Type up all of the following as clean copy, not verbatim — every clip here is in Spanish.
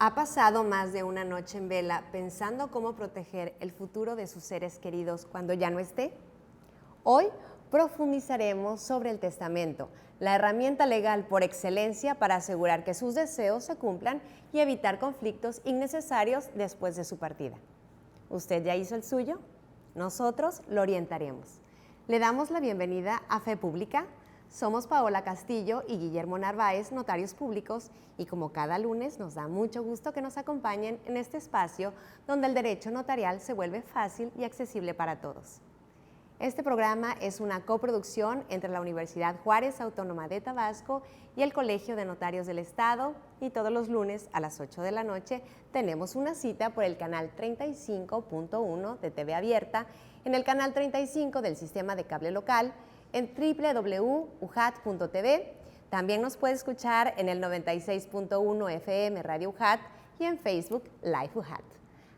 ¿Ha pasado más de una noche en vela pensando cómo proteger el futuro de sus seres queridos cuando ya no esté? Hoy profundizaremos sobre el testamento, la herramienta legal por excelencia para asegurar que sus deseos se cumplan y evitar conflictos innecesarios después de su partida. ¿Usted ya hizo el suyo? Nosotros lo orientaremos. Le damos la bienvenida a Fe Pública. Somos Paola Castillo y Guillermo Narváez, notarios públicos, y como cada lunes nos da mucho gusto que nos acompañen en este espacio donde el derecho notarial se vuelve fácil y accesible para todos. Este programa es una coproducción entre la Universidad Juárez Autónoma de Tabasco y el Colegio de Notarios del Estado, y todos los lunes a las 8 de la noche tenemos una cita por el canal 35.1 de TV Abierta, en el canal 35 del sistema de cable local, en www.ujat.tv. También nos puede escuchar en el 96.1 FM Radio UJAT y en Facebook Live UJAT.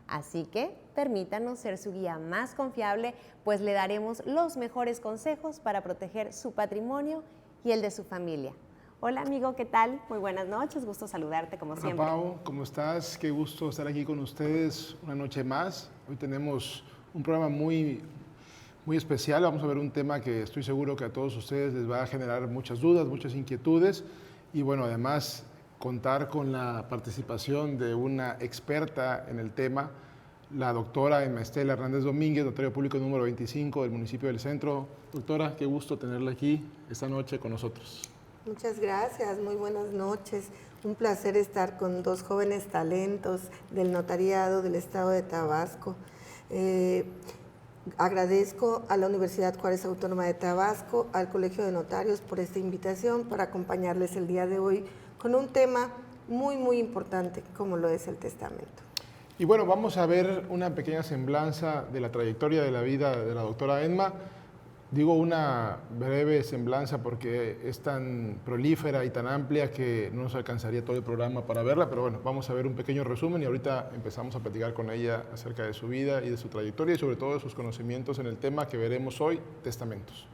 Así que permítanos ser su guía más confiable, pues le daremos los mejores consejos para proteger su patrimonio y el de su familia. Hola amigo, ¿qué tal? Muy buenas noches, gusto saludarte como siempre. Hola Pau, ¿cómo estás? Qué gusto estar aquí con ustedes una noche más. Hoy tenemos un programa muy especial. Vamos a ver un tema que estoy seguro que a todos ustedes les va a generar muchas dudas, muchas inquietudes, y bueno, además contar con la participación de una experta en el tema, la doctora Emma Estela Hernández Domínguez, notario público número 25 del municipio del Centro. Doctora, qué gusto tenerla aquí esta noche con nosotros. Muchas gracias, muy buenas noches. Un placer estar con dos jóvenes talentos del notariado del estado de Tabasco. Agradezco a la Universidad Juárez Autónoma de Tabasco, al Colegio de Notarios por esta invitación para acompañarles el día de hoy con un tema muy importante como lo es el testamento. Y bueno, vamos a ver una pequeña semblanza de la trayectoria de la vida de la doctora Emma. Digo una breve semblanza porque es tan prolífera y tan amplia que no nos alcanzaría todo el programa para verla, pero bueno, vamos a ver un pequeño resumen y ahorita empezamos a platicar con ella acerca de su vida y de su trayectoria y sobre todo de sus conocimientos en el tema que veremos hoy, testamentos.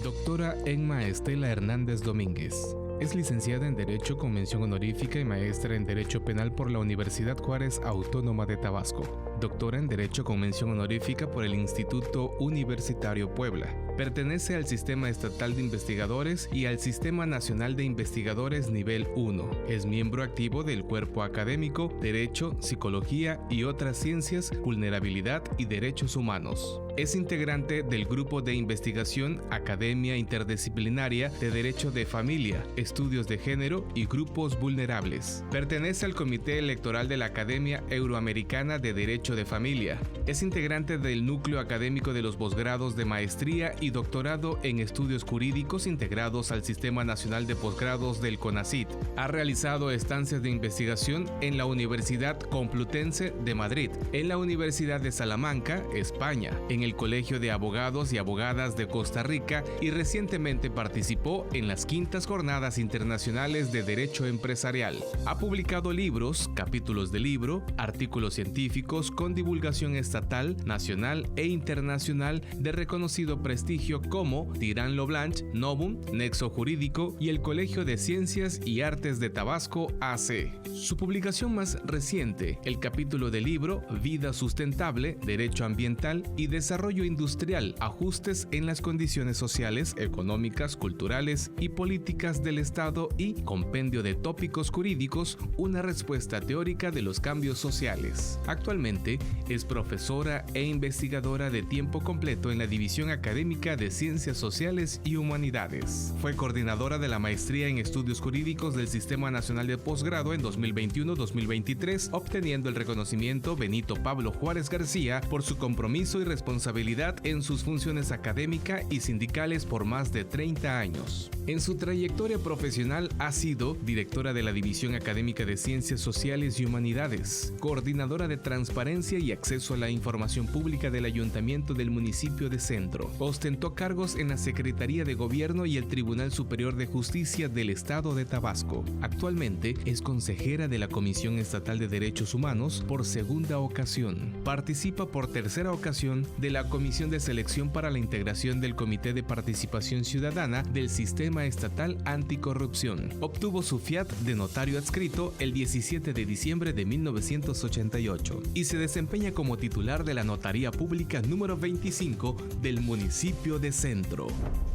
Doctora Emma Estela Hernández Domínguez. Es licenciada en Derecho con mención honorífica y maestra en Derecho Penal por la Universidad Juárez Autónoma de Tabasco. Doctora en Derecho con mención honorífica por el Instituto Universitario Puebla. Pertenece al Sistema Estatal de Investigadores y al Sistema Nacional de Investigadores Nivel 1. Es miembro activo del Cuerpo Académico, Derecho, Psicología y otras ciencias, Vulnerabilidad y Derechos Humanos. Es integrante del Grupo de Investigación Academia Interdisciplinaria de Derecho de Familia, Estudios de Género y Grupos Vulnerables. Pertenece al Comité Electoral de la Academia Euroamericana de Derecho de Familia. Es integrante del Núcleo Académico de los Posgrados de Maestría y Doctorado en Estudios Jurídicos integrados al Sistema Nacional de Posgrados del CONACYT. Ha realizado estancias de investigación en la Universidad Complutense de Madrid, en la Universidad de Salamanca, España, en el Colegio de Abogados y Abogadas de Costa Rica y recientemente participó en las quintas Jornadas Internacionales de Derecho Empresarial. Ha publicado libros, capítulos de libro, artículos científicos con divulgación estatal, nacional e internacional de reconocido prestigio como Tirán Lo Blanch, Novum, Nexo Jurídico y el Colegio de Ciencias y Artes de Tabasco AC. Su publicación más reciente, el capítulo del libro Vida Sustentable, Derecho Ambiental y Desarrollo Industrial, Ajustes en las Condiciones Sociales, Económicas, Culturales y Políticas del Estado y Compendio de Tópicos Jurídicos, una respuesta teórica de los cambios sociales. Actualmente es profesora e investigadora de tiempo completo en la División Académica de Ciencias Sociales y Humanidades. Fue coordinadora de la Maestría en Estudios Jurídicos del Sistema Nacional de Posgrado en 2021-2023, obteniendo el reconocimiento Benito Pablo Juárez García por su compromiso y responsabilidad en sus funciones académicas y sindicales por más de 30 años. En su trayectoria profesional ha sido directora de la División Académica de Ciencias Sociales y Humanidades, coordinadora de Transparencia transparencia y acceso a la información pública del Ayuntamiento del municipio de Centro. Ostentó cargos en la Secretaría de Gobierno y el Tribunal Superior de Justicia del Estado de Tabasco. Actualmente es consejera de la Comisión Estatal de Derechos Humanos por segunda ocasión. Participa por tercera ocasión de la Comisión de Selección para la Integración del Comité de Participación Ciudadana del Sistema Estatal Anticorrupción. Obtuvo su fiat de notario adscrito el 17 de diciembre de 1988 y se desempeña como titular de la Notaría Pública número 25 del municipio de Centro.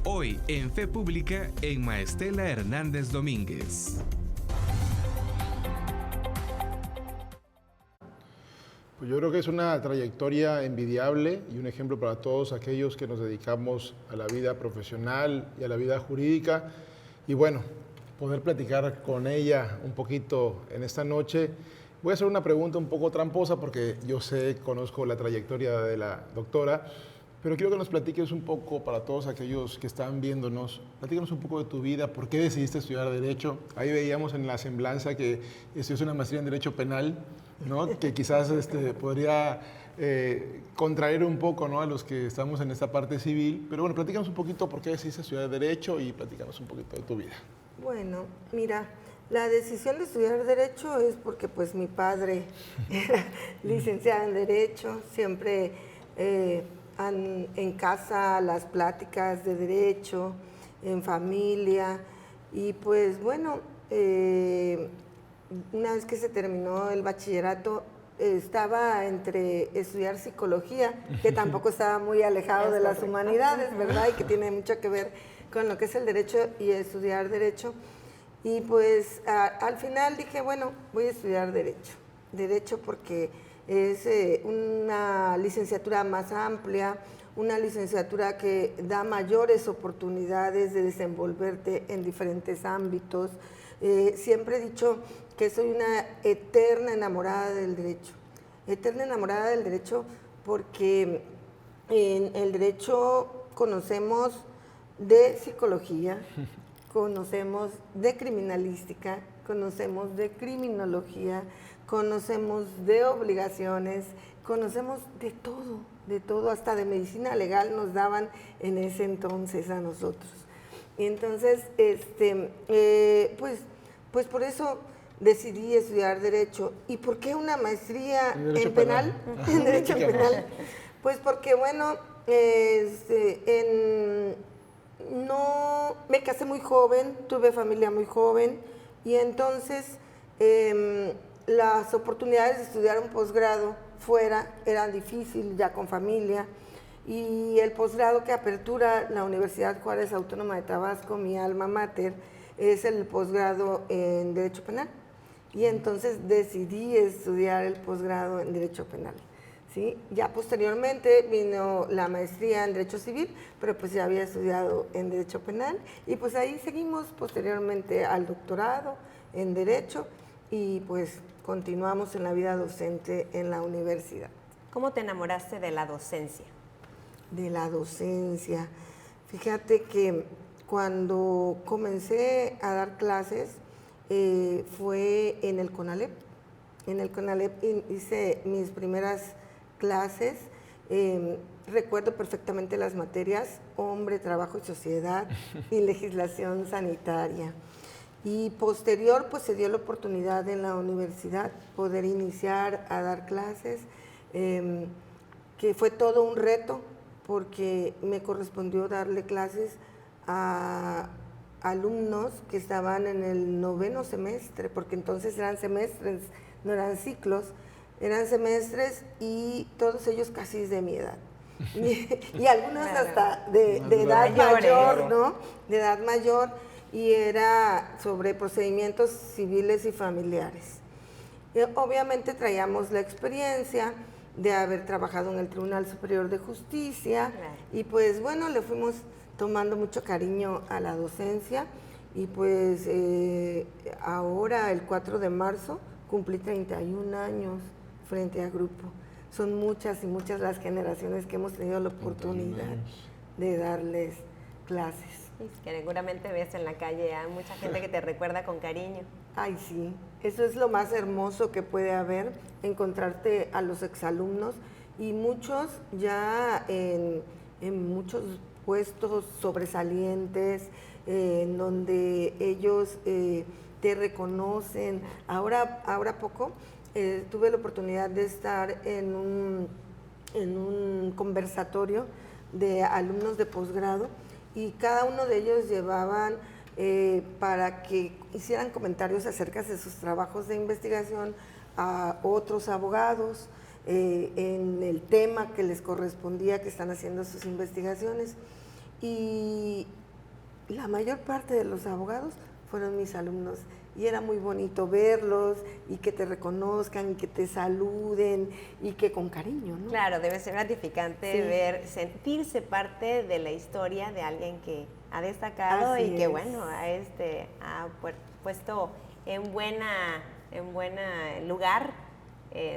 Hoy en Fe Pública en Maestela Hernández Domínguez. Pues yo creo que es una trayectoria envidiable y un ejemplo para todos aquellos que nos dedicamos a la vida profesional y a la vida jurídica. Y bueno, poder platicar con ella un poquito en esta noche. Voy a hacer una pregunta un poco tramposa porque yo conozco la trayectoria de la doctora, pero quiero que nos platiques un poco para todos aquellos que están viéndonos. Platícanos un poco de tu vida, por qué decidiste estudiar Derecho. Ahí veíamos en la semblanza que estudias una maestría en Derecho Penal, ¿no? Que quizás podría contraer un poco, ¿no?, a los que estamos en esta parte civil. Pero bueno, platícanos un poquito por qué decidiste estudiar Derecho y platícanos un poquito de tu vida. Bueno, mira, la decisión de estudiar Derecho es porque pues mi padre era licenciado en Derecho, siempre en casa las pláticas de Derecho, en familia, y pues bueno, una vez que se terminó el bachillerato, estaba entre estudiar psicología, que tampoco estaba muy alejado de las humanidades, ¿verdad? Y que tiene mucho que ver con lo que es el derecho y estudiar Derecho. Y pues al final dije, bueno, voy a estudiar Derecho porque es una licenciatura más amplia, una licenciatura que da mayores oportunidades de desenvolverte en diferentes ámbitos. Siempre he dicho que soy una eterna enamorada del derecho porque en el derecho conocemos de psicología, conocemos de criminalística, conocemos de criminología, conocemos de obligaciones, conocemos de todo, hasta de medicina legal nos daban en ese entonces a nosotros. Y entonces, pues por eso decidí estudiar Derecho. ¿Y por qué una maestría en penal? En Derecho Penal. Pues porque, bueno, no, me casé muy joven, tuve familia muy joven, y entonces las oportunidades de estudiar un posgrado fuera eran difíciles, ya con familia, y el posgrado que apertura la Universidad Juárez Autónoma de Tabasco, mi alma mater, es el posgrado en Derecho Penal. Y entonces decidí estudiar el posgrado en Derecho Penal. ¿Sí? Ya posteriormente vino la maestría en Derecho Civil, pero pues ya había estudiado en Derecho Penal, y pues ahí seguimos posteriormente al doctorado en Derecho, y pues continuamos en la vida docente en la universidad. ¿Cómo te enamoraste de la docencia? De la docencia. Fíjate que cuando comencé a dar clases fue en el CONALEP. En el CONALEP hice mis primeras clases. Recuerdo perfectamente las materias Hombre, Trabajo y Sociedad y Legislación Sanitaria. Y posterior, pues se dio la oportunidad en la universidad poder iniciar a dar clases, que fue todo un reto porque me correspondió darle clases a alumnos que estaban en el 9º semestre, porque entonces eran semestres, no eran ciclos, eran semestres, y todos ellos casi de mi edad. Y algunos hasta de edad mayor, ¿no? De edad mayor, y era sobre procedimientos civiles y familiares. Obviamente traíamos la experiencia de haber trabajado en el Tribunal Superior de Justicia, y pues bueno, le fuimos tomando mucho cariño a la docencia, y pues ahora el 4 de marzo cumplí 31 años frente a grupo. Son muchas y muchas las generaciones que hemos tenido la oportunidad de darles clases. Que seguramente ves en la calle a mucha gente que te recuerda con cariño. Ay, sí, eso es lo más hermoso que puede haber, encontrarte a los exalumnos y muchos ya en muchos puestos sobresalientes, en donde ellos te reconocen. Ahora poco tuve la oportunidad de estar en un conversatorio de alumnos de posgrado y cada uno de ellos llevaban para que hicieran comentarios acerca de sus trabajos de investigación a otros abogados en el tema que les correspondía, que están haciendo sus investigaciones. Y la mayor parte de los abogados fueron mis alumnos y era muy bonito verlos y que te reconozcan y que te saluden y que con cariño, ¿no? Claro, debe ser gratificante Sí. ver, sentirse parte de la historia de alguien que ha destacado Así y que es. bueno, ha puesto en buena lugar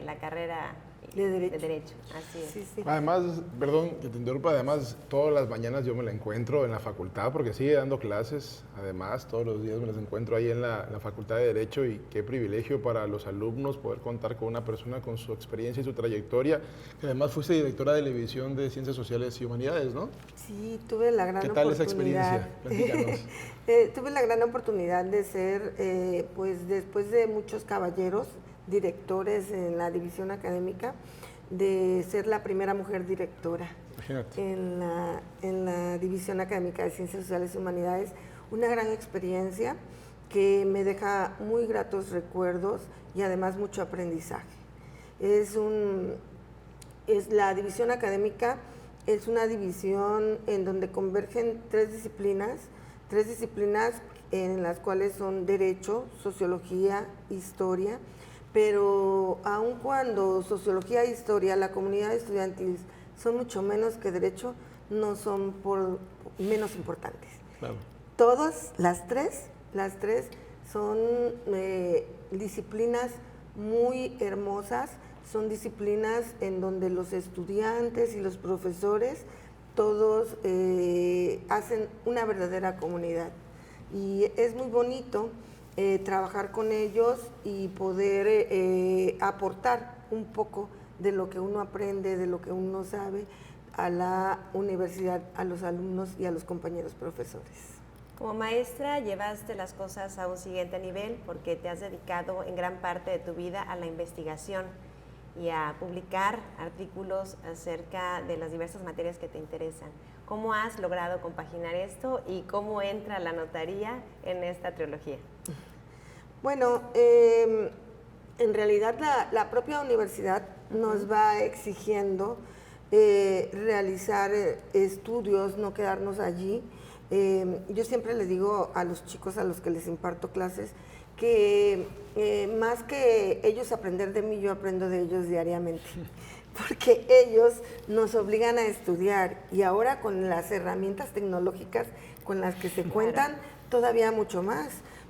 la carrera De Derecho. Así es. Sí, sí. Además, perdón que te interrumpa, además todas las mañanas yo me la encuentro en la facultad porque sigue dando clases, además todos los días me las encuentro ahí en la Facultad de Derecho y qué privilegio para los alumnos poder contar con una persona con su experiencia y su trayectoria, que además fuiste directora de la División de Ciencias Sociales y Humanidades, ¿no? Sí, tuve la gran ¿Qué tal esa oportunidad. experiencia? Platícanos. Tuve la gran oportunidad de ser, pues después de muchos caballeros directores en la división académica, de ser la primera mujer directora Imagínate. en la división académica de Ciencias Sociales y Humanidades. Una gran experiencia que me deja muy gratos recuerdos y además mucho aprendizaje. La división académica es una división en donde convergen tres disciplinas en las cuales son Derecho, Sociología, Historia, pero aun cuando Sociología e Historia, la comunidad estudiantil son mucho menos que Derecho, no son por menos importantes. Claro. Todas las tres son disciplinas muy hermosas, son disciplinas en donde los estudiantes y los profesores todos hacen una verdadera comunidad. Y es muy bonito trabajar con ellos y poder aportar un poco de lo que uno aprende, de lo que uno sabe a la universidad, a los alumnos y a los compañeros profesores. Como maestra llevaste las cosas a un siguiente nivel porque te has dedicado en gran parte de tu vida a la investigación y a publicar artículos acerca de las diversas materias que te interesan. ¿Cómo has logrado compaginar esto y cómo entra la notaría en esta trilogía? Bueno, en realidad la propia universidad nos va exigiendo realizar estudios, no quedarnos allí. Yo siempre les digo a los chicos a los que les imparto clases que más que ellos aprender de mí, yo aprendo de ellos diariamente, porque ellos nos obligan a estudiar y ahora con las herramientas tecnológicas con las que se cuentan, todavía mucho más,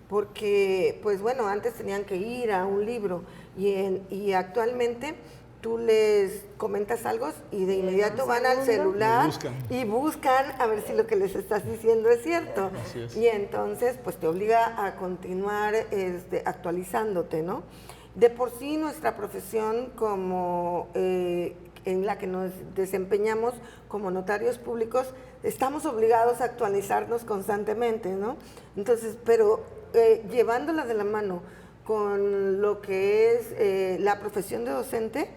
porque pues bueno, antes tenían que ir a un libro y actualmente tú les comentas algo y de inmediato van al celular y buscan a ver si lo que les estás diciendo es cierto. Así es. Y entonces pues te obliga a continuar actualizándote, ¿no? De por sí nuestra profesión como en la que nos desempeñamos como notarios públicos, estamos obligados a actualizarnos constantemente, ¿no? Entonces, pero llevándola de la mano con lo que es la profesión de docente,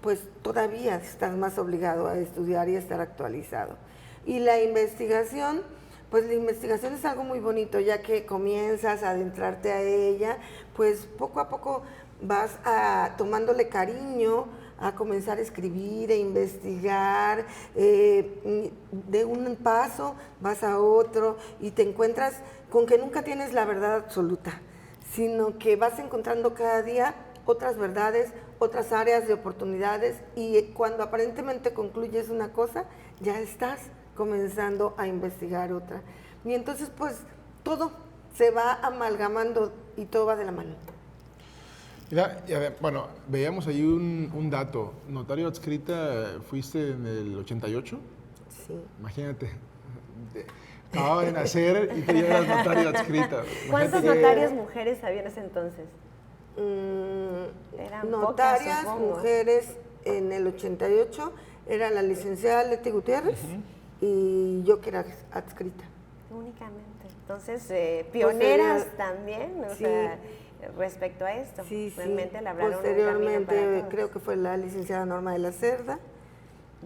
pues todavía estás más obligado a estudiar y a estar actualizado. Y la investigación, pues la investigación es algo muy bonito, ya que comienzas a adentrarte a ella, pues poco a poco vas tomándole cariño a comenzar a escribir, e investigar, de un paso vas a otro y te encuentras con que nunca tienes la verdad absoluta, sino que vas encontrando cada día otras verdades, otras áreas de oportunidades y cuando aparentemente concluyes una cosa, ya estás comenzando a investigar otra. Y entonces pues todo se va amalgamando y todo va de la mano. Mira, bueno, veíamos ahí un dato. Notario adscrita fuiste en el 88. Sí. Imagínate, acababa de nacer y tú ya eras notaria adscrita. ¿Cuántos Imagínate que- notarios mujeres había en ese entonces? Eran Notarias, pocas, supongo. mujeres, en el 88 era la licenciada Leti Gutiérrez y yo que era adscrita. Únicamente. Entonces, pioneras Posterior- también, o sí. sea, respecto a esto. Sí, Realmente sí. labraron un Posteriormente camino para todos. creo que fue la licenciada Norma de la Cerda.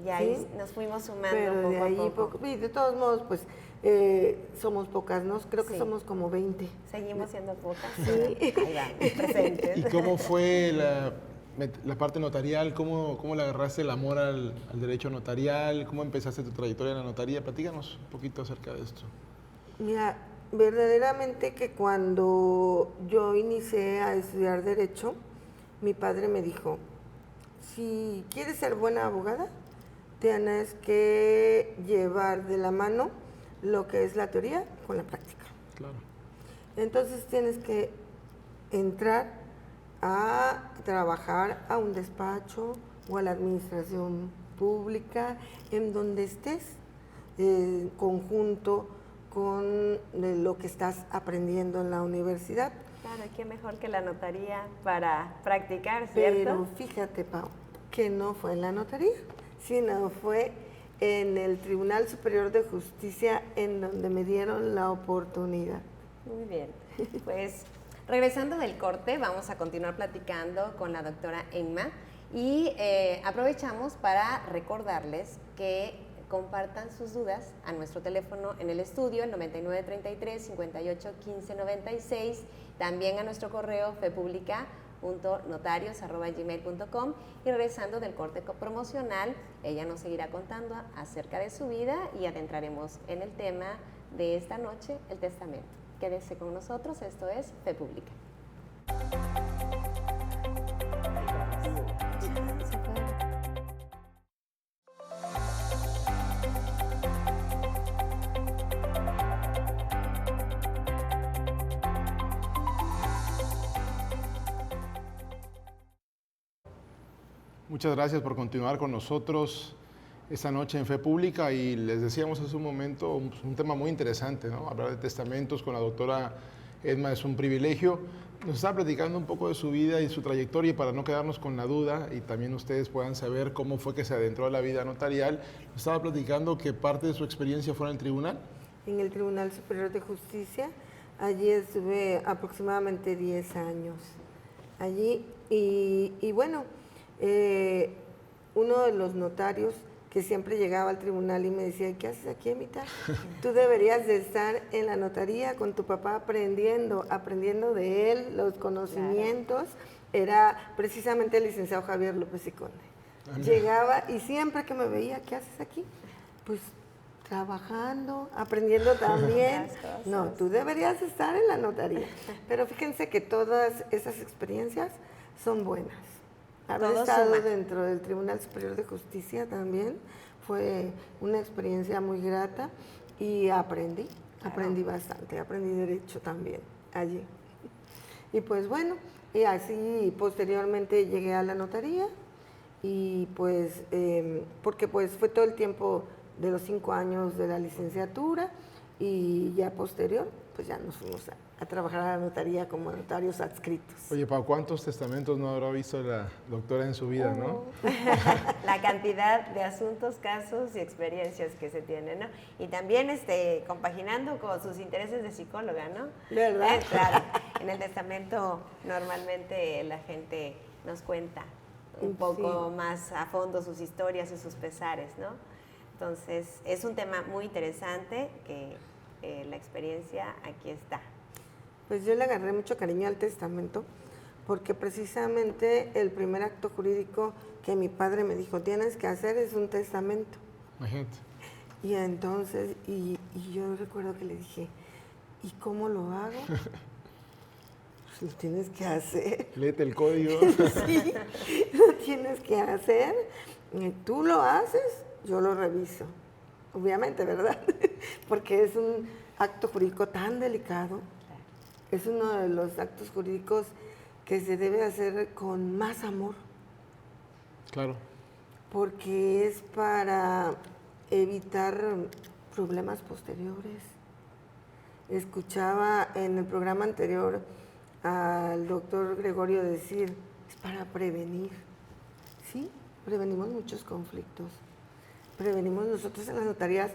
Y ahí sí. nos fuimos sumando Pero de poco ahí, a poco. y de todos modos, pues somos pocas, ¿no? Creo que Sí. somos como 20. Seguimos siendo pocas. Sí. pero ahí vamos, presentes. ¿Y cómo fue la parte notarial? ¿Cómo le agarraste el amor al derecho notarial? ¿Cómo empezaste tu trayectoria en la notaría? Platícanos un poquito acerca de esto. Mira, verdaderamente que cuando yo inicié a estudiar Derecho, mi padre me dijo, si quieres ser buena abogada, tienes que llevar de la mano lo que es la teoría con la práctica. Claro. Entonces tienes que entrar a trabajar a un despacho o a la administración pública, en donde estés, en conjunto con lo que estás aprendiendo en la universidad. Claro, qué mejor que la notaría para practicar, Pero ¿cierto? fíjate, Pau, que no fue en la notaría, sino fue en el Tribunal Superior de Justicia en donde me dieron la oportunidad. Muy bien. Pues regresando del corte, vamos a continuar platicando con la doctora Emma y aprovechamos para recordarles que compartan sus dudas a nuestro teléfono en el estudio, el 9933-581596, también a nuestro correo fepublica.notarios@gmail.com, y regresando del corte promocional, ella nos seguirá contando acerca de su vida y adentraremos en el tema de esta noche, el testamento. Quédese con nosotros, esto es Fe Pública. Muchas gracias por continuar con nosotros esta noche en Fe Pública, y les decíamos hace un momento un tema muy interesante, ¿no? Hablar de testamentos con la doctora Edma es un privilegio. Nos está platicando un poco de su vida y su trayectoria, y para no quedarnos con la duda y también ustedes puedan saber cómo fue que se adentró a la vida notarial, nos estaba platicando que parte de su experiencia fue en el tribunal. En el Tribunal Superior de Justicia, allí estuve aproximadamente 10 años. Allí, y bueno, uno de los notarios que siempre llegaba al tribunal y me decía, ¿qué haces aquí, Emita? Tú deberías de estar en la notaría con tu papá aprendiendo de él los conocimientos. Era precisamente el licenciado Javier López y Conde. Llegaba y siempre que me veía, ¿qué haces aquí? Pues trabajando, aprendiendo también. Las cosas. No, tú deberías estar en la notaría. Pero fíjense que todas esas experiencias son buenas. Haber Todo estado suma. dentro del Tribunal Superior de Justicia también fue una experiencia muy grata y aprendí bastante, aprendí derecho también allí. Y pues bueno, y así posteriormente llegué a la notaría y pues, porque pues fue todo el tiempo de los 5 años de la licenciatura, y ya posterior, pues ya nos fuimos a trabajar a la notaría como notarios adscritos. Oye, Pau, ¿cuántos testamentos no habrá visto la doctora en su vida, no? La cantidad de asuntos, casos y experiencias que se tienen, ¿no? Y también compaginando con sus intereses de psicóloga, ¿no? ¿Verdad? Claro. En el testamento normalmente la gente nos cuenta un poco Sí. más a fondo sus historias y sus pesares, ¿no? Entonces, es un tema muy interesante que la experiencia aquí está. Pues yo le agarré mucho cariño al testamento, porque precisamente el primer acto jurídico que mi padre me dijo, tienes que hacer, es un testamento. Imagínate. Y entonces, y yo recuerdo que le dije, ¿y cómo lo hago? Pues lo tienes que hacer. Léete el código. Sí, lo tienes que hacer. Y tú lo haces, yo lo reviso. Obviamente, ¿verdad? Porque es un acto jurídico tan delicado. Es uno de los actos jurídicos que se debe hacer con más amor, Claro. porque es para evitar problemas posteriores. Escuchaba en el programa anterior al doctor Gregorio decir, es para prevenir. Sí, prevenimos muchos conflictos. Prevenimos nosotros en las notarías,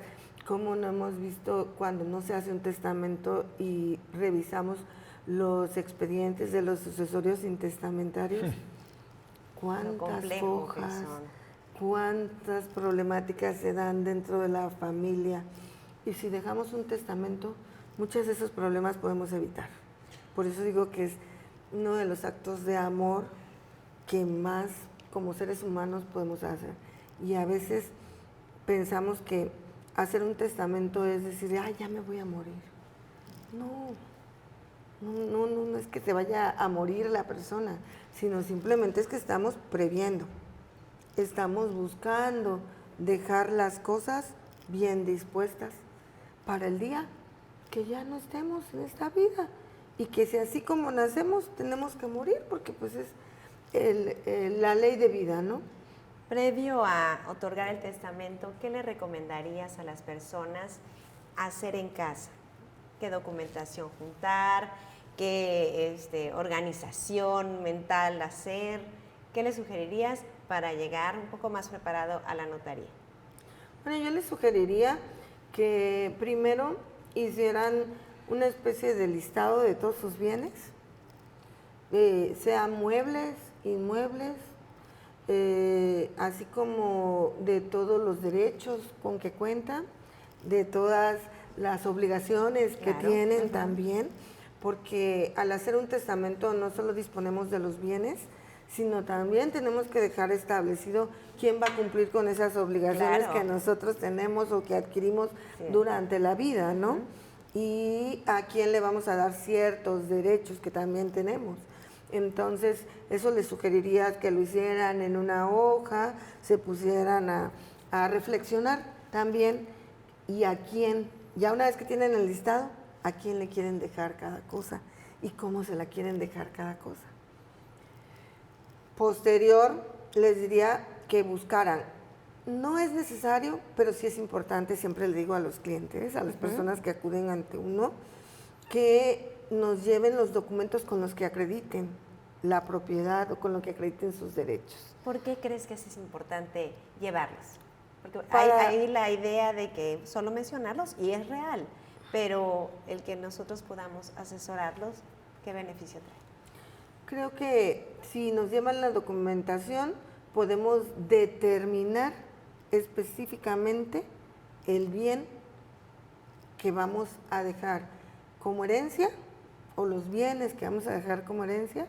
como no hemos visto cuando no se hace un testamento y revisamos los expedientes de los sucesorios intestamentarios. Cuántas hojas, cuántas problemáticas se dan dentro de la familia. Y si dejamos un testamento, muchos de esos problemas podemos evitar. Por eso digo que es uno de los actos de amor que más como seres humanos podemos hacer. Y a veces pensamos que hacer un testamento es decir, ay, ya me voy a morir. No es que se vaya a morir la persona, sino simplemente es que estamos previendo, estamos buscando dejar las cosas bien dispuestas para el día que ya no estemos en esta vida y que si así como nacemos tenemos que morir, porque pues es la ley de vida, ¿no? Previo a otorgar el testamento, ¿qué le recomendarías a las personas hacer en casa? ¿Qué documentación juntar? ¿Qué organización mental hacer? ¿Qué le sugerirías para llegar un poco más preparado a la notaría? Bueno, yo les sugeriría que primero hicieran una especie de listado de todos sus bienes, sean muebles, inmuebles, así como de todos los derechos con que cuentan, de todas las obligaciones que tienen también, porque al hacer un testamento no solo disponemos de los bienes, sino también tenemos que dejar establecido quién va a cumplir con esas obligaciones que nosotros tenemos o que adquirimos durante la vida, ¿no? Y a quién le vamos a dar ciertos derechos que también tenemos. Entonces, eso les sugeriría que lo hicieran en una hoja, se pusieran a reflexionar también y a quién, ya una vez que tienen el listado, a quién le quieren dejar cada cosa y cómo se la quieren dejar cada cosa. Posterior, les diría que buscaran. No es necesario, pero sí es importante, siempre le digo a los clientes, a las personas que acuden ante uno, que nos lleven los documentos con los que acrediten la propiedad o con lo que acrediten sus derechos. ¿Por qué crees que es importante llevarlos? Porque hay la idea de que solo mencionarlos y es real, pero el que nosotros podamos asesorarlos, ¿qué beneficio trae? Creo que si nos llevan la documentación, podemos determinar específicamente el bien que vamos a dejar como herencia o los bienes que vamos a dejar como herencia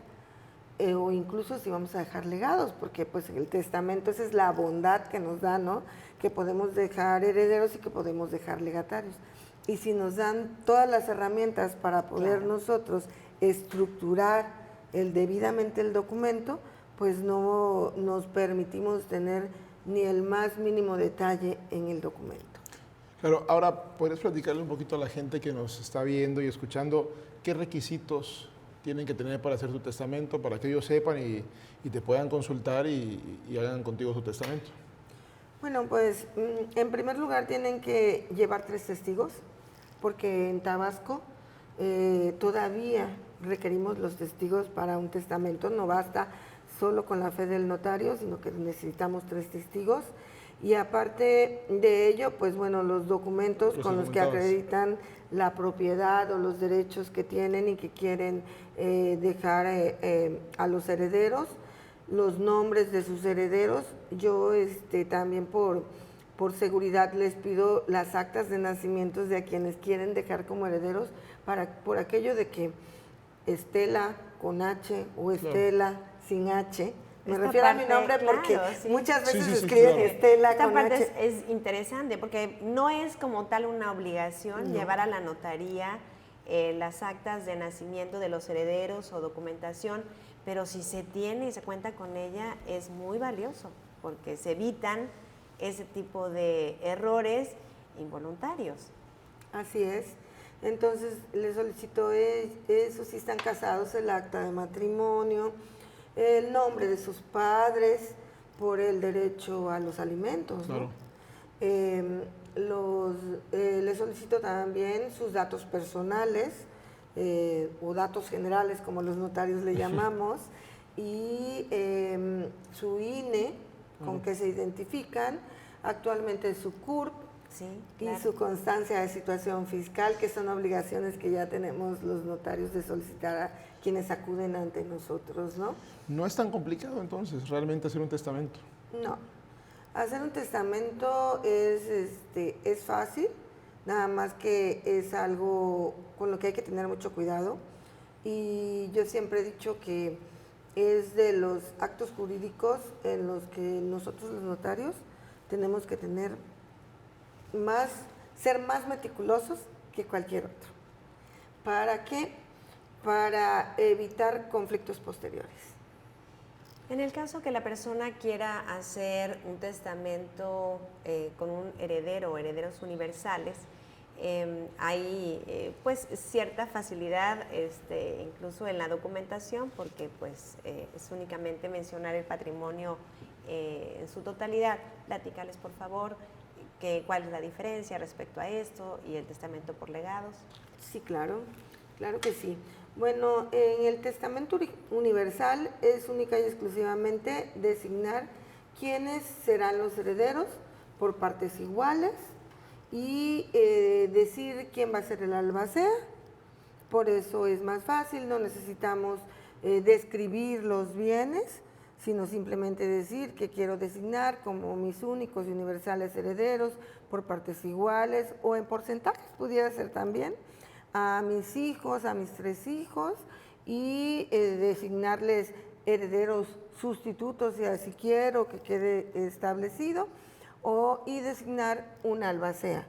o incluso si vamos a dejar legados, porque pues el testamento esa es la bondad que nos da, ¿no? Que podemos dejar herederos y que podemos dejar legatarios. Y si nos dan todas las herramientas para poder nosotros estructurar debidamente el documento, pues no nos permitimos tener ni el más mínimo detalle en el documento. Claro, ahora, ¿podrías platicarle un poquito a la gente que nos está viendo y escuchando qué requisitos tienen que tener para hacer su testamento, para que ellos sepan y te puedan consultar y hagan contigo su testamento? Bueno, pues en primer lugar tienen que llevar 3 testigos, porque en Tabasco todavía requerimos los testigos para un testamento, no basta solo con la fe del notario, sino que necesitamos 3 testigos. Y aparte de ello, pues bueno, los documentos con los que acreditan la propiedad o los derechos que tienen y que quieren dejar a los herederos, los nombres de sus herederos. Yo también por seguridad les pido las actas de nacimientos de a quienes quieren dejar como herederos, por aquello de que Estela con H o Estela sin H. Me refiero a mi nombre porque muchas veces escriben Estela con H. Esta parte es interesante porque no es como tal una obligación llevar a la notaría las actas de nacimiento de los herederos o documentación, pero si se tiene y se cuenta con ella es muy valioso porque se evitan ese tipo de errores involuntarios. Así es. Entonces les solicito eso, si están casados, el acta de matrimonio, el nombre de sus padres por el derecho a los alimentos, ¿no? le solicito también sus datos personales o datos generales, como los notarios le llamamos, y su INE, con que se identifican, actualmente su CURP, Sí, y claro. su constancia de situación fiscal, que son obligaciones que ya tenemos los notarios de solicitar a quienes acuden ante nosotros, ¿no? No es tan complicado entonces realmente hacer un testamento. No. Hacer un testamento es fácil, nada más que es algo con lo que hay que tener mucho cuidado. Y yo siempre he dicho que es de los actos jurídicos en los que nosotros los notarios tenemos que ser más meticulosos que cualquier otro. ¿Para qué? Para evitar conflictos posteriores. En el caso que la persona quiera hacer un testamento con un heredero o herederos universales, hay pues cierta facilidad incluso en la documentación, porque pues es únicamente mencionar el patrimonio en su totalidad. Platícales, por favor, cuál es la diferencia respecto a esto y el testamento por legados. Sí, claro que sí. Bueno, en el testamento universal es única y exclusivamente designar quiénes serán los herederos por partes iguales y decir quién va a ser el albacea. Por eso es más fácil, no necesitamos describir los bienes, sino simplemente decir que quiero designar como mis únicos y universales herederos por partes iguales o en porcentajes, pudiera ser también, a mis hijos, a mis 3 hijos, y designarles herederos sustitutos, si así quiero que quede establecido, y designar un albacea.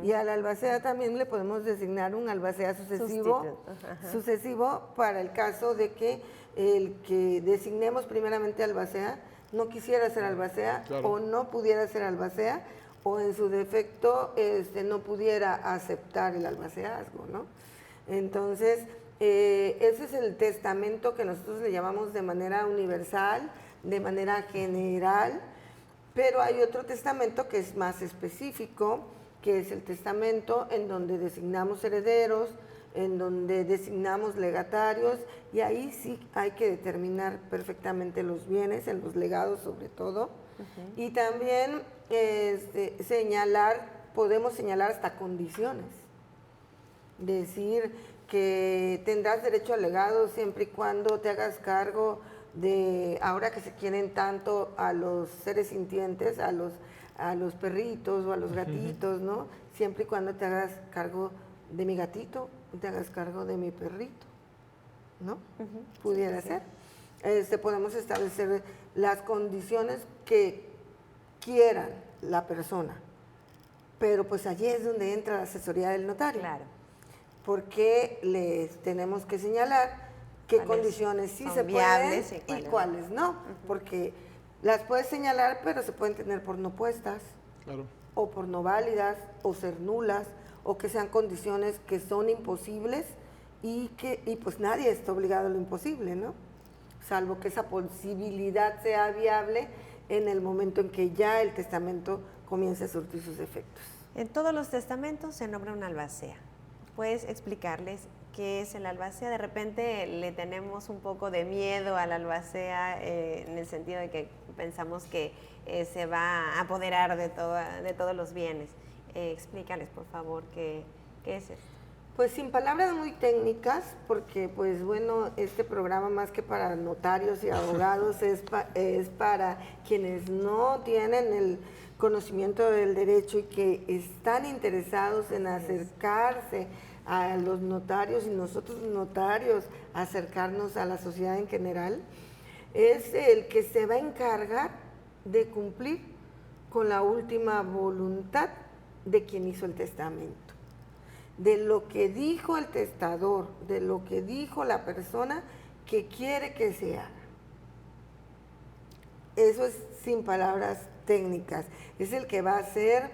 Y al albacea también le podemos designar un albacea sucesivo para el caso de que el que designemos primeramente albacea no quisiera ser albacea, claro, o no pudiera ser albacea, o en su defecto no pudiera aceptar el albaceazgo, ¿no? Entonces, ese es el testamento que nosotros le llamamos de manera universal, de manera general, pero hay otro testamento que es más específico, que es el testamento en donde designamos herederos, en donde designamos legatarios, y ahí sí hay que determinar perfectamente los bienes, en los legados sobre todo, y también podemos señalar hasta condiciones, decir que tendrás derecho al legado siempre y cuando te hagas cargo de, ahora que se quieren tanto a los seres sintientes, a los perritos o a los gatitos, ¿no? Siempre y cuando te hagas cargo de mi gatito, te hagas cargo de mi perrito, ¿no? Pudiera ser. Podemos establecer las condiciones que quieran la persona, pero pues allí es donde entra la asesoría del notario. Claro. Porque les tenemos que señalar qué condiciones sí se pueden y cuáles no, porque las puedes señalar, pero se pueden tener por no puestas, claro, o por no válidas, o ser nulas, o que sean condiciones que son imposibles y pues nadie está obligado a lo imposible, ¿no? Salvo que esa posibilidad sea viable en el momento en que ya el testamento comience a surtir sus efectos. En todos los testamentos se nombra un albacea. ¿Puedes explicarles qué es el albacea? De repente le tenemos un poco de miedo al albacea en el sentido de que pensamos que se va a apoderar de todos los bienes. Explícales, por favor, qué es esto. Pues sin palabras muy técnicas, porque pues bueno, este programa más que para notarios y abogados es para quienes no tienen el conocimiento del derecho y que están interesados en acercarse a los notarios y nosotros notarios acercarnos a la sociedad en general. Es el que se va a encargar de cumplir con la última voluntad de quien hizo el testamento, de lo que dijo el testador, de lo que dijo la persona que quiere que se haga. Eso es sin palabras técnicas, es el que va a hacer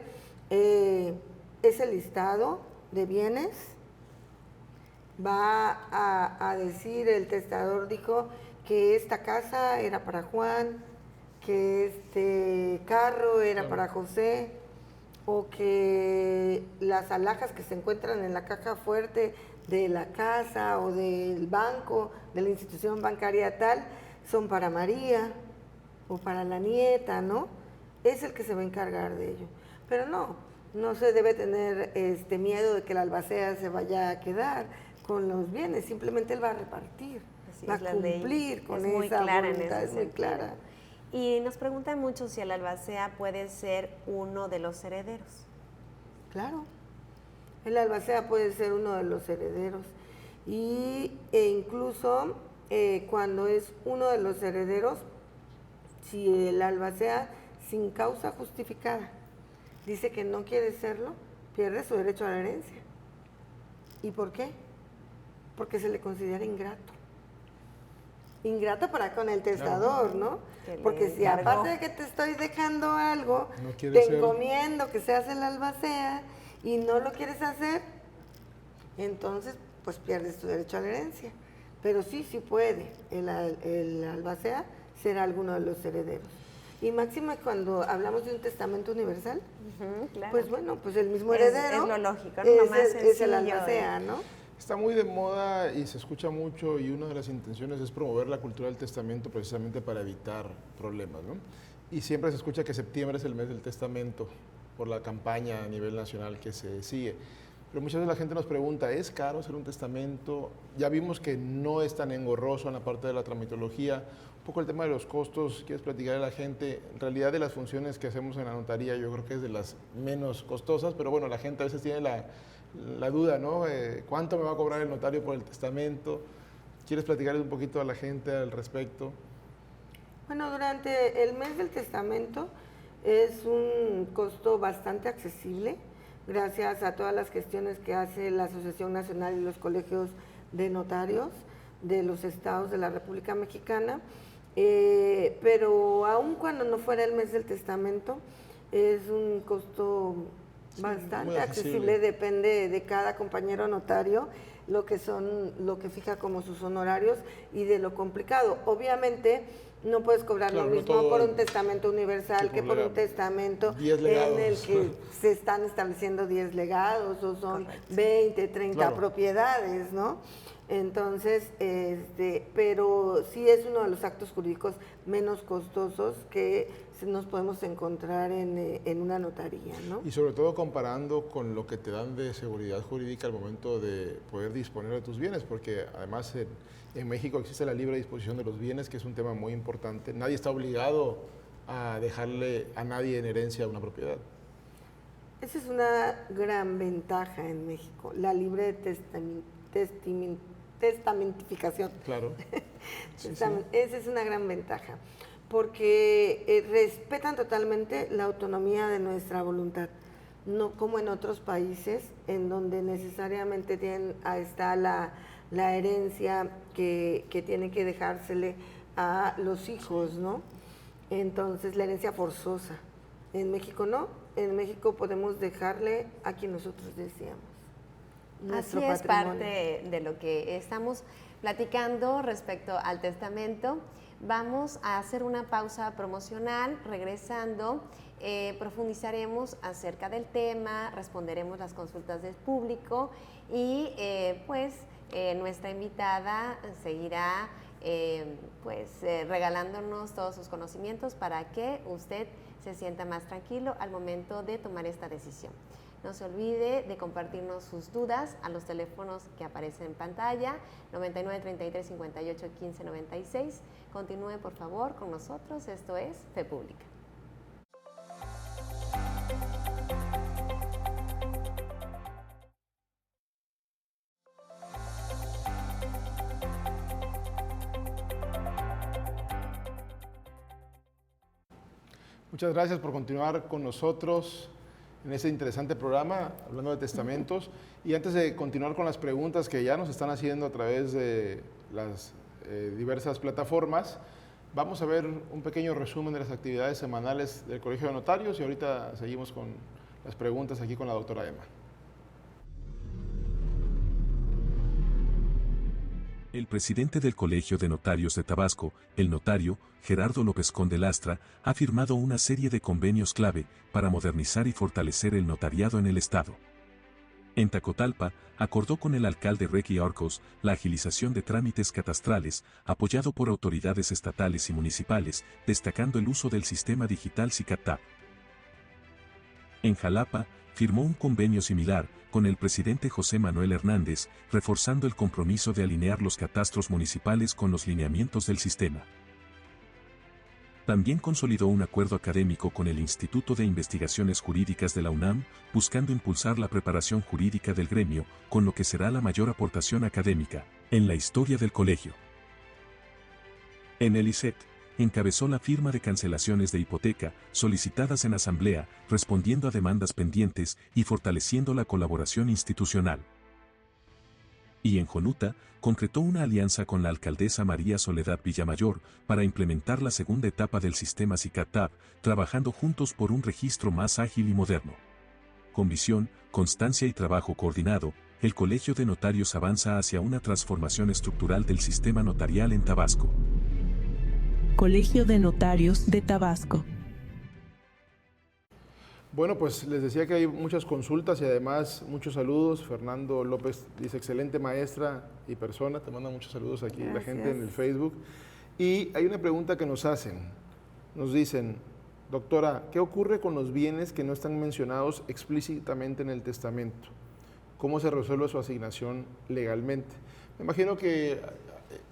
ese listado de bienes, va a decir, el testador dijo que esta casa era para Juan, que este carro era para José, o que las alhajas que se encuentran en la caja fuerte de la casa o del banco, de la institución bancaria tal, son para María o para la nieta, ¿no? Es el que se va a encargar de ello. Pero no se debe tener miedo de que el albacea se vaya a quedar con los bienes, simplemente él va a repartir, va a cumplir con esa voluntad, es muy clara. Y nos preguntan mucho si el albacea puede ser uno de los herederos. Claro, el albacea puede ser uno de los herederos e incluso cuando es uno de los herederos, si el albacea sin causa justificada dice que no quiere serlo, pierde su derecho a la herencia. ¿Y por qué? Porque se le considera ingrato. Ingrato para con el testador, ¿no? Porque si aparte de que te estoy dejando algo, te encomiendo que seas el albacea y no lo quieres hacer, entonces pues pierdes tu derecho a la herencia. Pero sí puede el albacea ser alguno de los herederos. Y máximo cuando hablamos de un testamento universal, claro. Pues bueno, pues el mismo heredero es lo lógico, ¿no? es el albacea, ¿no? Está muy de moda y se escucha mucho, y una de las intenciones es promover la cultura del testamento precisamente para evitar problemas, ¿no? Y siempre se escucha que septiembre es el mes del testamento por la campaña a nivel nacional que se sigue. Pero muchas veces la gente nos pregunta, ¿es caro hacer un testamento? Ya vimos que no es tan engorroso en la parte de la tramitología. Un poco el tema de los costos, ¿quieres platicar a la gente? En realidad, de las funciones que hacemos en la notaría, yo creo que es de las menos costosas, pero bueno, la gente a veces tiene la duda, ¿no? ¿Cuánto me va a cobrar el notario por el testamento? ¿Quieres platicarles un poquito a la gente al respecto? Bueno, durante el mes del testamento es un costo bastante accesible, gracias a todas las gestiones que hace la Asociación Nacional y los colegios de notarios de los estados de la República Mexicana, pero aun cuando no fuera el mes del testamento, es un costo bastante accesible, depende de cada compañero notario, lo que fija como sus honorarios y de lo complicado. Obviamente, no puedes cobrar lo mismo por un testamento universal que por un testamento en el que se están estableciendo 10 legados o son 20, 30 propiedades, ¿no? Entonces, pero sí es uno de los actos jurídicos menos costosos que nos podemos encontrar en una notaría, ¿no? Y sobre todo comparando con lo que te dan de seguridad jurídica al momento de poder disponer de tus bienes, porque además en México existe la libre disposición de los bienes, que es un tema muy importante. Nadie está obligado a dejarle a nadie en herencia una propiedad. Esa es una gran ventaja en México, la libre testamentificación. Claro. Esa es una gran ventaja, porque respetan totalmente la autonomía de nuestra voluntad, no como en otros países en donde necesariamente está la herencia que tiene que dejársele a los hijos, ¿no? Entonces, la herencia forzosa. En México no, en México podemos dejarle a quien nosotros deseamos. Así es parte de lo que estamos platicando respecto al testamento. Vamos a hacer una pausa promocional. Regresando, profundizaremos acerca del tema, responderemos las consultas del público y nuestra invitada seguirá regalándonos todos sus conocimientos para que usted se sienta más tranquilo al momento de tomar esta decisión. No se olvide de compartirnos sus dudas a los teléfonos que aparecen en pantalla, 99 33 58 15 96. Continúe, por favor, con nosotros. Esto es Fe Pública. Muchas gracias por continuar con nosotros en este interesante programa, hablando de testamentos. Y antes de continuar con las preguntas que ya nos están haciendo a través de las diversas plataformas, vamos a ver un pequeño resumen de las actividades semanales del Colegio de Notarios y ahorita seguimos con las preguntas aquí con la doctora Emma. El presidente del Colegio de Notarios de Tabasco, el notario Gerardo López Conde Lastra, ha firmado una serie de convenios clave para modernizar y fortalecer el notariado en el Estado. En Tacotalpa, acordó con el alcalde Requi Arcos la agilización de trámites catastrales, apoyado por autoridades estatales y municipales, destacando el uso del sistema digital SICATAP. En Jalapa, firmó un convenio similar con el presidente José Manuel Hernández, reforzando el compromiso de alinear los catastros municipales con los lineamientos del sistema. También consolidó un acuerdo académico con el Instituto de Investigaciones Jurídicas de la UNAM, buscando impulsar la preparación jurídica del gremio, con lo que será la mayor aportación académica en la historia del colegio. En el ICET, encabezó la firma de cancelaciones de hipoteca solicitadas en asamblea, respondiendo a demandas pendientes y fortaleciendo la colaboración institucional. Y en Jonuta, concretó una alianza con la alcaldesa María Soledad Villamayor para implementar la segunda etapa del sistema SICATAP, trabajando juntos por un registro más ágil y moderno. Con visión, constancia y trabajo coordinado, el Colegio de Notarios avanza hacia una transformación estructural del sistema notarial en Tabasco. Colegio de Notarios de Tabasco. Bueno, pues les decía que hay muchas consultas y además muchos saludos. Fernando López dice, excelente maestra y persona, te manda muchos saludos aquí la gente en el Facebook. Y hay una pregunta que nos hacen, nos dicen, doctora, ¿qué ocurre con los bienes que no están mencionados explícitamente en el testamento? ¿Cómo se resuelve su asignación legalmente? Me imagino que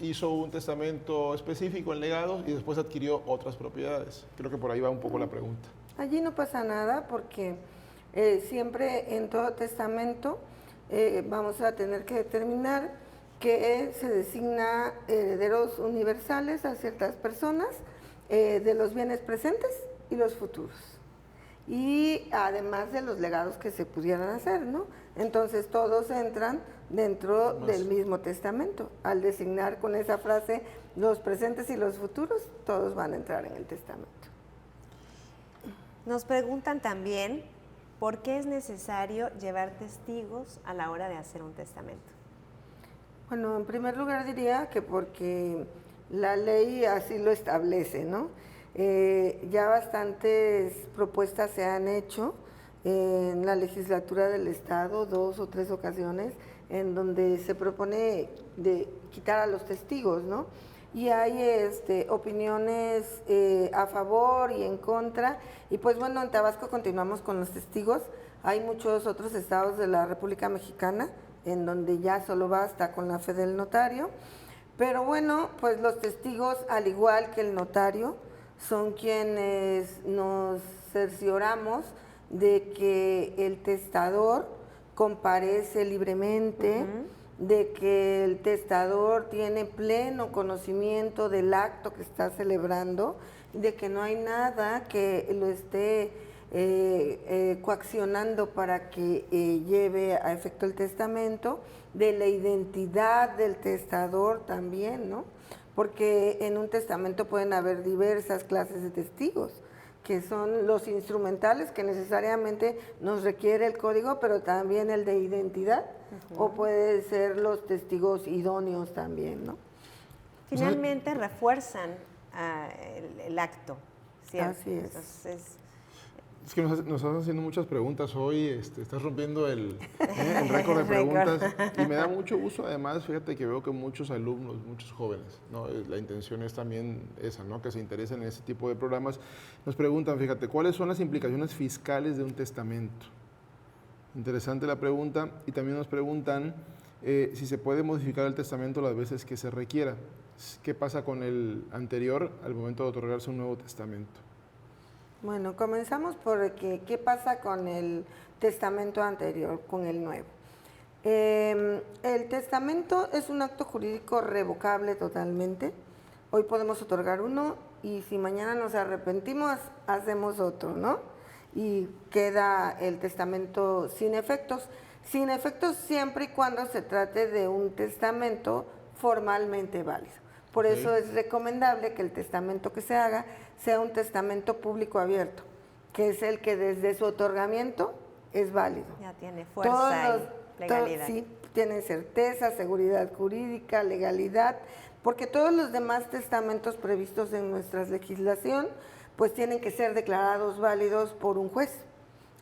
hizo un testamento específico en legados y después adquirió otras propiedades. Creo que por ahí va un poco la pregunta. Allí no pasa nada porque siempre en todo testamento vamos a tener que determinar que se designa herederos universales a ciertas personas de los bienes presentes y los futuros. Y además de los legados que se pudieran hacer, ¿no? Entonces todos entran dentro del mismo testamento. Al designar con esa frase los presentes y los futuros, todos van a entrar en el testamento. Nos preguntan también por qué es necesario llevar testigos a la hora de hacer un testamento. Bueno, en primer lugar diría que porque la ley así lo establece, ¿no? Ya bastantes propuestas se han hecho en la legislatura del Estado, 2 o 3 ocasiones, en donde se propone de quitar a los testigos, ¿no? Y hay opiniones a favor y en contra, y pues bueno, en Tabasco continuamos con los testigos. Hay muchos otros estados de la República Mexicana en donde ya solo basta con la fe del notario, pero bueno, pues los testigos, al igual que el notario, son quienes nos cercioramos de que el testador comparece libremente, de que el testador tiene pleno conocimiento del acto que está celebrando, de que no hay nada que lo esté coaccionando para que lleve a efecto el testamento, de la identidad del testador también, ¿no? Porque en un testamento pueden haber diversas clases de testigos, que son los instrumentales que necesariamente nos requiere el código, pero también el de identidad, o puede ser los testigos idóneos también, ¿no? Finalmente refuerzan el acto, ¿cierto? Así es. Entonces, es que nos estás haciendo muchas preguntas hoy, estás rompiendo el récord de preguntas y me da mucho gusto. Además, fíjate que veo que muchos alumnos, muchos jóvenes, ¿no? La intención es también esa, ¿no? Que se interesen en ese tipo de programas. Nos preguntan, fíjate, ¿cuáles son las implicaciones fiscales de un testamento? Interesante la pregunta. Y también nos preguntan si se puede modificar el testamento las veces que se requiera. ¿Qué pasa con el anterior al momento de otorgarse un nuevo testamento? Bueno, comenzamos por qué pasa con el testamento anterior, con el nuevo. El testamento es un acto jurídico revocable totalmente. Hoy podemos otorgar uno y si mañana nos arrepentimos, hacemos otro, ¿no? Y queda el testamento sin efectos. Sin efectos siempre y cuando se trate de un testamento formalmente válido. Por eso es recomendable que el testamento que se haga sea un testamento público abierto, que es el que desde su otorgamiento es válido. ya tiene fuerza. Legalidad. Sí, tienen certeza, seguridad jurídica, legalidad, porque todos los demás testamentos previstos en nuestra legislación, pues tienen que ser declarados válidos por un juez.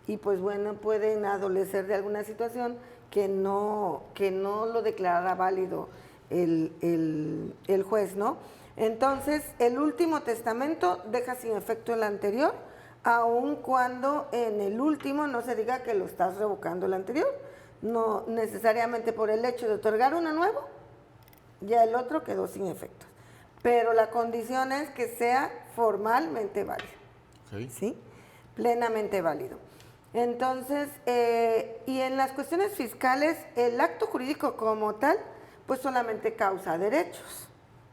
Y pues bueno, pueden adolecer de alguna situación que no lo declarara válido el juez, ¿no? Entonces, el último testamento deja sin efecto el anterior, aun cuando en el último no se diga que lo estás revocando el anterior. No necesariamente por el hecho de otorgar uno nuevo, ya el otro quedó sin efectos. Pero la condición es que sea formalmente válido. Okay. ¿Sí? Plenamente válido. Entonces, y en las cuestiones fiscales, el acto jurídico como tal, pues solamente causa derechos,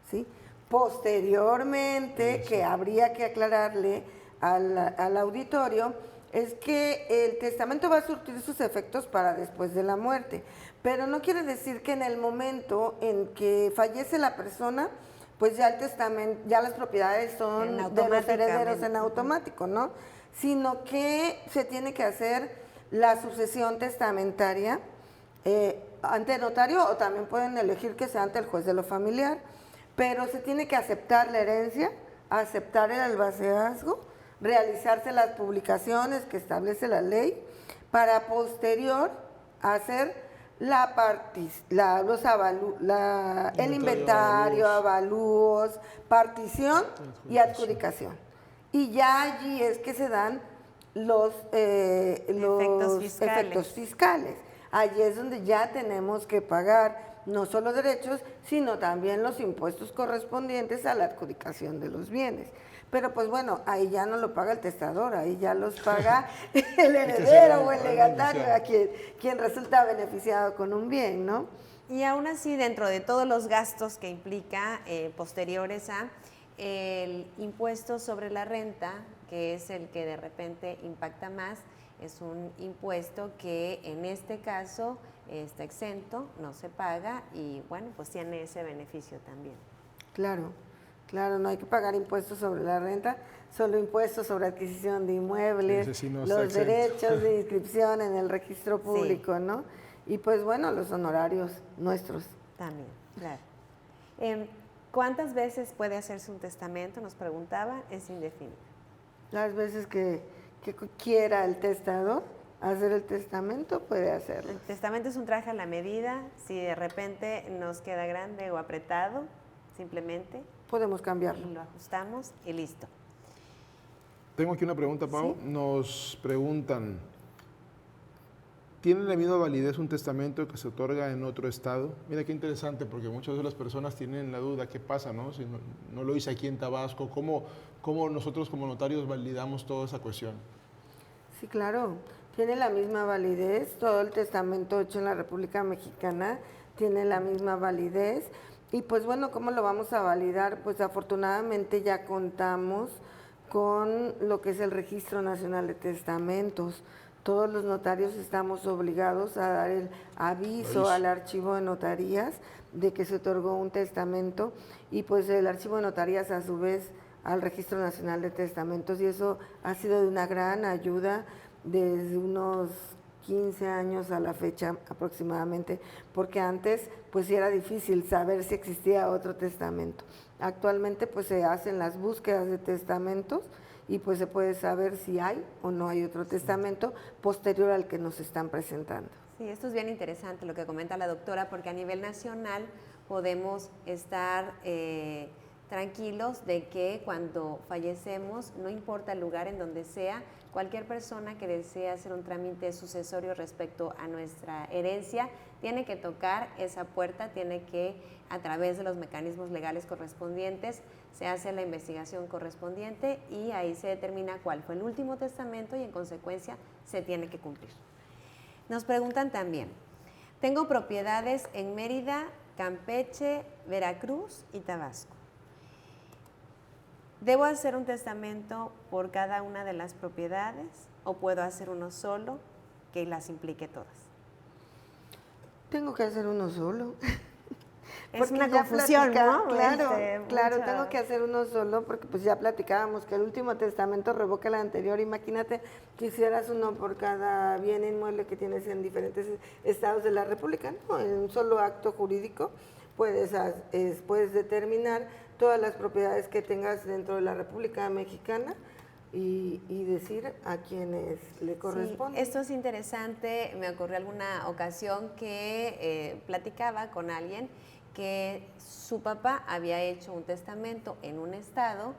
¿sí? Posteriormente, que habría que aclararle al auditorio, es que el testamento va a surtir sus efectos para después de la muerte, pero no quiere decir que en el momento en que fallece la persona, pues ya el testamento, ya las propiedades son de los herederos en automático, ¿no? Sino que se tiene que hacer la sucesión testamentaria ante notario, o también pueden elegir que sea ante el juez de lo familiar, pero se tiene que aceptar la herencia, aceptar el albaceazgo, realizarse las publicaciones que establece la ley, para posterior hacer el inventario, avalúos, partición y adjudicación. Y ya allí es que se dan los efectos fiscales. Allí es donde ya tenemos que pagar no solo derechos, sino también los impuestos correspondientes a la adjudicación de los bienes. Pero pues bueno, ahí ya no lo paga el testador, ahí ya los paga el heredero o el legatario, a quien resulta beneficiado con un bien, ¿no? Y aún así, dentro de todos los gastos que implica posteriores a el impuesto sobre la renta, que es el que de repente impacta más, es un impuesto que en este caso está exento, no se paga y bueno, pues tiene ese beneficio también. Claro, no hay que pagar impuestos sobre la renta, solo impuestos sobre adquisición de inmuebles, sí no los exento. derechos de inscripción en el registro público, sí, ¿no? Y pues bueno, los honorarios nuestros. También, claro. ¿Cuántas veces puede hacerse un testamento? Nos preguntaba, es indefinido. Las veces que quiera el testador hacer el testamento, puede hacerlo. El testamento es un traje a la medida, si de repente nos queda grande o apretado, simplemente podemos cambiarlo. Y lo ajustamos y listo. Tengo aquí una pregunta, Pau. ¿Sí? Nos preguntan, ¿tiene la misma validez un testamento que se otorga en otro estado? Mira qué interesante, porque muchas de las personas tienen la duda, ¿qué pasa, no? Si no lo hice aquí en Tabasco, ¿cómo nosotros como notarios validamos toda esa cuestión? Sí, claro, tiene la misma validez, todo el testamento hecho en la República Mexicana tiene la misma validez. Y pues bueno, ¿cómo lo vamos a validar? Pues afortunadamente ya contamos con lo que es el Registro Nacional de Testamentos. Todos los notarios estamos obligados a dar el aviso al archivo de notarías de que se otorgó un testamento y pues el archivo de notarías a su vez al Registro Nacional de Testamentos, y eso ha sido de una gran ayuda desde unos 15 años a la fecha aproximadamente, porque antes pues sí era difícil saber si existía otro testamento. Actualmente pues se hacen las búsquedas de testamentos y pues se puede saber si hay o no hay otro testamento posterior al que nos están presentando. Sí, esto es bien interesante lo que comenta la doctora, porque a nivel nacional podemos estar tranquilos de que cuando fallecemos, no importa el lugar en donde sea, cualquier persona que desee hacer un trámite sucesorio respecto a nuestra herencia tiene que tocar esa puerta, tiene que, a través de los mecanismos legales correspondientes, se hace la investigación correspondiente y ahí se determina cuál fue el último testamento y en consecuencia se tiene que cumplir. Nos preguntan también, tengo propiedades en Mérida, Campeche, Veracruz y Tabasco. ¿Debo hacer un testamento por cada una de las propiedades o puedo hacer uno solo que las implique todas? Tengo que hacer uno solo. Es Porque una ya confusión, ¿no? Claro, claro, mucha- tengo que hacer uno solo porque pues ya platicábamos que el último testamento revoca el anterior. Imagínate que hicieras uno por cada bien inmueble que tienes en diferentes estados de la República, ¿no? En un solo acto jurídico puedes determinar todas las propiedades que tengas dentro de la República Mexicana y decir a quienes le corresponde. Sí, esto es interesante. Me ocurrió alguna ocasión que platicaba con alguien que su papá había hecho un testamento en un estado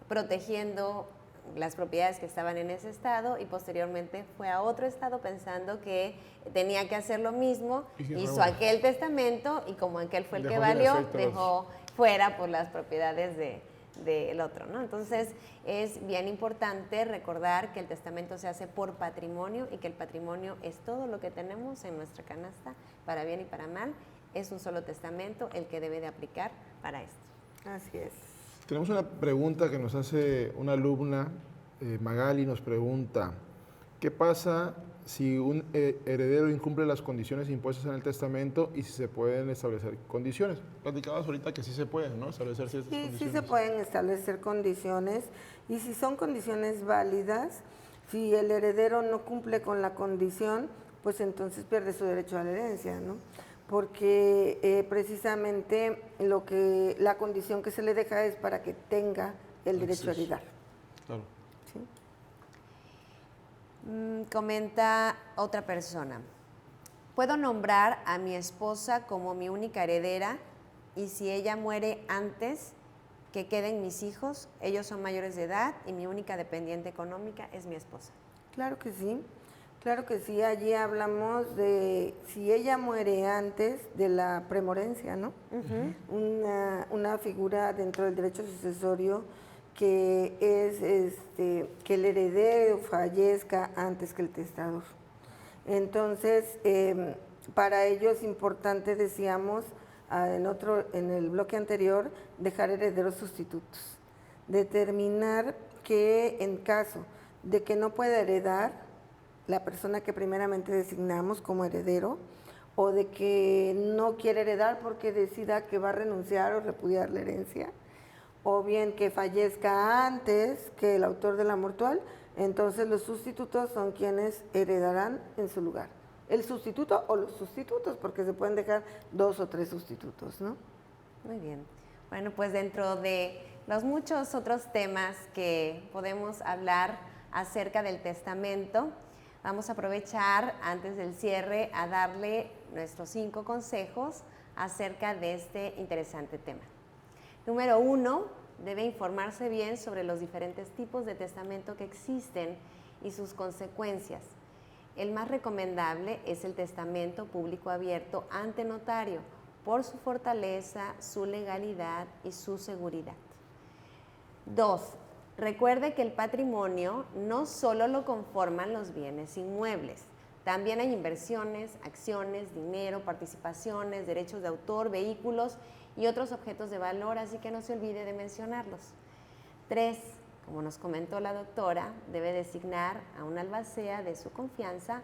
protegiendo las propiedades que estaban en ese estado y posteriormente fue a otro estado pensando que tenía que hacer lo mismo, hizo aquel testamento y como aquel fue el que valió, dejó fuera por las propiedades del otro, ¿no? Entonces es bien importante recordar que el testamento se hace por patrimonio y que el patrimonio es todo lo que tenemos en nuestra canasta, para bien y para mal. Es un solo testamento el que debe de aplicar para esto. Así es. Tenemos una pregunta que nos hace una alumna, Magali nos pregunta, ¿qué pasa si un heredero incumple las condiciones impuestas en el testamento y si se pueden establecer condiciones? Platicabas ahorita que sí se pueden, ¿no? Establecer ciertas condiciones. Sí se pueden establecer condiciones y si son condiciones válidas, si el heredero no cumple con la condición, pues entonces pierde su derecho a la herencia, ¿no? Porque precisamente la condición que se le deja es para que tenga el derecho a heredar. Claro. ¿Sí? Comenta otra persona. ¿Puedo nombrar a mi esposa como mi única heredera y si ella muere antes que queden mis hijos, ellos son mayores de edad y mi única dependiente económica es mi esposa? Claro que sí. Claro que sí, allí hablamos de si ella muere antes de la premorencia, ¿no? Una figura dentro del derecho sucesorio que es que el heredero fallezca antes que el testador. Entonces, para ello es importante, decíamos en el bloque anterior, dejar herederos sustitutos. Determinar que en caso de que no pueda heredar la persona que primeramente designamos como heredero, o de que no quiere heredar porque decida que va a renunciar o repudiar la herencia, o bien que fallezca antes que el autor de la mortual, entonces los sustitutos son quienes heredarán en su lugar. El sustituto o los sustitutos, porque se pueden dejar 2 o 3 sustitutos, ¿no? Muy bien. Bueno, pues dentro de los muchos otros temas que podemos hablar acerca del testamento, vamos a aprovechar antes del cierre a darle nuestros 5 consejos acerca de este interesante tema. Número 1, debe informarse bien sobre los diferentes tipos de testamento que existen y sus consecuencias. El más recomendable es el testamento público abierto ante notario por su fortaleza, su legalidad y su seguridad. 2. Recuerde que el patrimonio no solo lo conforman los bienes inmuebles, también hay inversiones, acciones, dinero, participaciones, derechos de autor, vehículos y otros objetos de valor, así que no se olvide de mencionarlos. 3. Como nos comentó la doctora, debe designar a un albacea de su confianza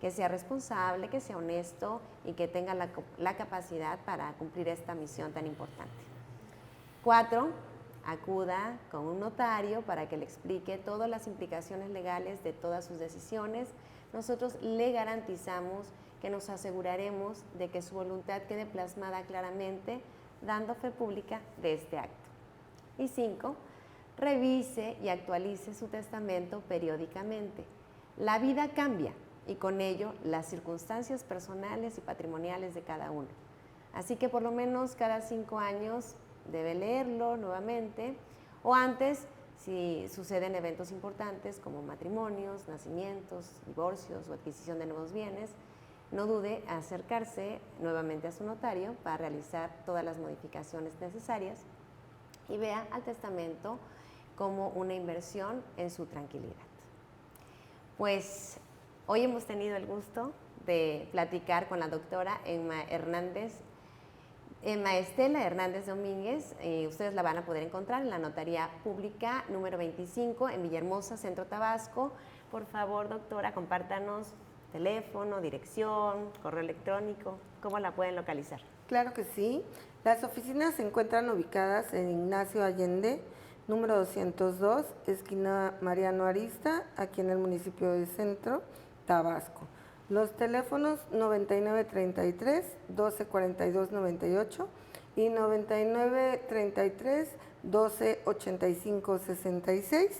que sea responsable, que sea honesto y que tenga la capacidad para cumplir esta misión tan importante. 4. Acuda con un notario para que le explique todas las implicaciones legales de todas sus decisiones. Nosotros le garantizamos que nos aseguraremos de que su voluntad quede plasmada claramente, dando fe pública de este acto. Y 5. Revise y actualice su testamento periódicamente. La vida cambia y con ello las circunstancias personales y patrimoniales de cada uno. Así que por lo menos cada 5 años debe leerlo nuevamente o antes si suceden eventos importantes como matrimonios, nacimientos, divorcios o adquisición de nuevos bienes, no dude en acercarse nuevamente a su notario para realizar todas las modificaciones necesarias y vea al testamento como una inversión en su tranquilidad. Pues hoy hemos tenido el gusto de platicar con la doctora Emma Estela Hernández Domínguez. Ustedes la van a poder encontrar en la Notaría Pública número 25 en Villahermosa, Centro Tabasco. Por favor, doctora, compártanos Teléfono, dirección, correo electrónico, ¿cómo la pueden localizar? Claro que sí. Las oficinas se encuentran ubicadas en Ignacio Allende, número 202, esquina Mariano Arista, aquí en el municipio de Centro, Tabasco. Los teléfonos 9933-1242-98 y 9933-1285-66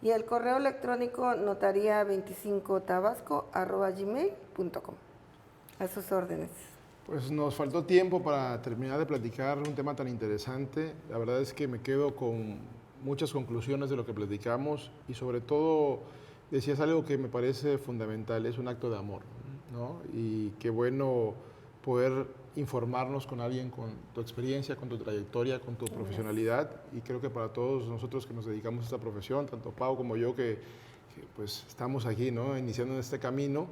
y el correo electrónico notaria25tabasco@gmail.com. A sus órdenes. Pues nos faltó tiempo para terminar de platicar un tema tan interesante. La verdad es que me quedo con muchas conclusiones de lo que platicamos y sobre todo decías algo que me parece fundamental, es un acto de amor, ¿no? Y qué bueno poder informarnos con alguien con tu experiencia, con tu trayectoria, con tu profesionalidad y creo que para todos nosotros que nos dedicamos a esta profesión, tanto Pau como yo que pues estamos aquí, ¿no? Iniciando en este camino,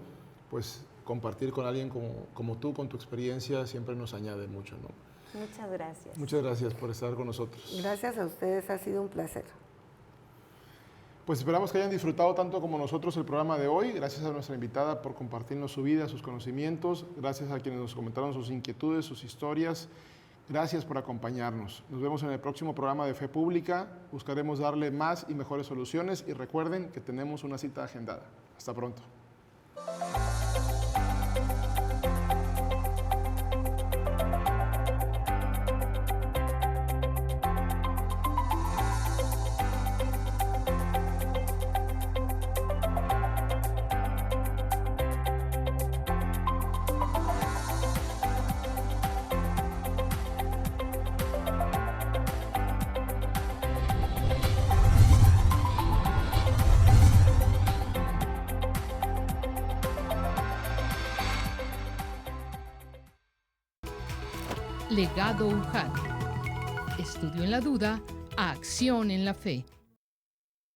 pues compartir con alguien como tú, con tu experiencia, siempre nos añade mucho, ¿no? Muchas gracias. Muchas gracias por estar con nosotros. Gracias a ustedes, ha sido un placer. Pues esperamos que hayan disfrutado tanto como nosotros el programa de hoy. Gracias a nuestra invitada por compartirnos su vida, sus conocimientos. Gracias a quienes nos comentaron sus inquietudes, sus historias. Gracias por acompañarnos. Nos vemos en el próximo programa de Fe Pública. Buscaremos darle más y mejores soluciones y recuerden que tenemos una cita agendada. Hasta pronto. Legado UJAT. Estudio en la duda, acción en la fe.